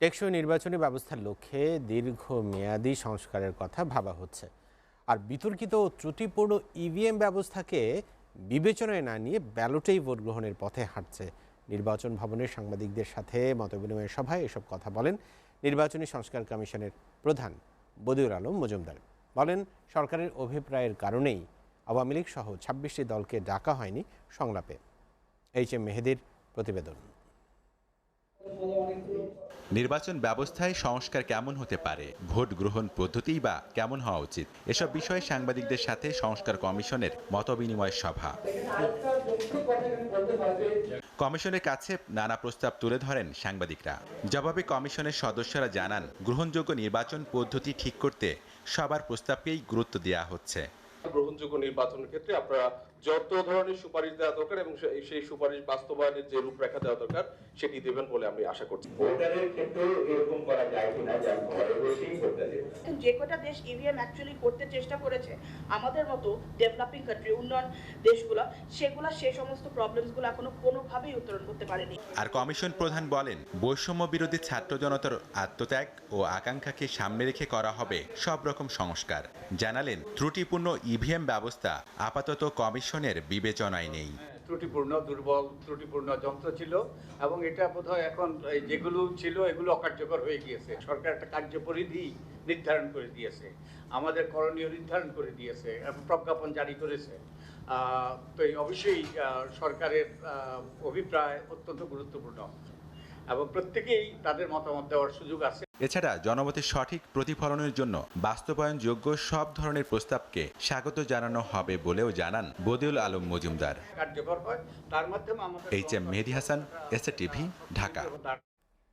টেকসই নির্বাচনী ব্যবস্থার লক্ষ্যে দীর্ঘমেয়াদী সংস্কারের কথা ভাবা হচ্ছে। আর বিতর্কিত ও ত্রুটিপূর্ণ ইভিএম ব্যবস্থাকে বিবেচনায় না নিয়ে ব্যালটেই ভোট গ্রহণের পথে হাঁটছে। নির্বাচন ভবনের সাংবাদিকদের সাথে মতবিনিময় সভায় এসব কথা বলেন নির্বাচনী সংস্কার কমিশনের প্রধান বদিউল আলম মজুমদার। বলেন, সরকারের অভিপ্রায়ের কারণেই আওয়ামী লীগ সহ ২৬টি দলকে ডাকা হয়নি সংলাপে। এইচ এম মেহেদীর প্রতিবেদন। নির্বাচন ব্যবস্থায় সংস্কার কেমন হতে পারে, ভোট গ্রহণ পদ্ধতিই বা কেমন হওয়া উচিত, এসব বিষয়ে সাংবাদিকদের সাথে সংস্কার কমিশনের মতবিনিময় সভা। কমিশনের কাছে নানা প্রস্তাব তুলে ধরেন সাংবাদিকরা। জবাবে কমিশনের সদস্যরা জানান, গ্রহণযোগ্য নির্বাচন পদ্ধতি ঠিক করতে সবার প্রস্তাবকেই গুরুত্ব দেওয়া হচ্ছে। গ্রহণযোগ্য নির্বাচনের ক্ষেত্রে আপনারা যত ধরনের সুপারিশ দেওয়া দরকার এবং সেই সুপারিশ বাস্তবায়নের যে রূপরেখা দেওয়া দরকার সেটি দেবেন বলে আমি আশা করছি। ভোটারের ক্ষেত্রে এরকম করা যায় কিনা যে ঘরে বসেই ভোটটা দেবে। যে কটা দেশ ইভিএম অ্যাকচুয়ালি করতে চেষ্টা করেছে, আমাদের মতো ডেভেলপিং কান্ট্রি, উন্নয়ন দেশগুলো, সেগুলো সেই সমস্ত প্রবলেমসগুলো এখনো কোনোভাবেই উত্তরণ করতে পারেনি। আর কমিশন প্রধান বলেন, বৈষম্য বিরোধী ছাত্র জনতার আত্মত্যাগ ও আকাঙ্ক্ষাকে সামনে রেখে করা হবে সব রকম সংস্কার। জানালেন, ত্রুটিপূর্ণ ইভিএম ব্যবস্থা আপাতত কমিশনের বিবেচনায় নেই। ত্রুটিপূর্ণ, দুর্বল, ত্রুটিপূর্ণ যন্ত্র ছিল এবং এটা বোধহয় এখন যেগুলো ছিল এগুলো অকার্যকর হয়ে গিয়েছে। সরকার একটা কার্যপরিধি নির্ধারণ করে দিয়েছে, আমাদের করণীয় নির্ধারণ করে দিয়েছে এবং প্রজ্ঞাপন জারি করেছে। তো অবশ্যই সরকারের অভিপ্রায় অত্যন্ত গুরুত্বপূর্ণ এবং প্রত্যেকেই তাদের মতামত দেওয়ার সুযোগ আছে। এছাড়া জনমতের সঠিক প্রতিফলনের জন্য বাস্তবায়নযোগ্য সব ধরনের প্রস্তাবকে স্বাগত জানানো হবে বলেও জানান বদিউল আলম মজুমদার। কার্যকর হয় তার মাধ্যমে আমাদের এইচ এম মেহেদী হাসান, এসএ টিভি, ঢাকা।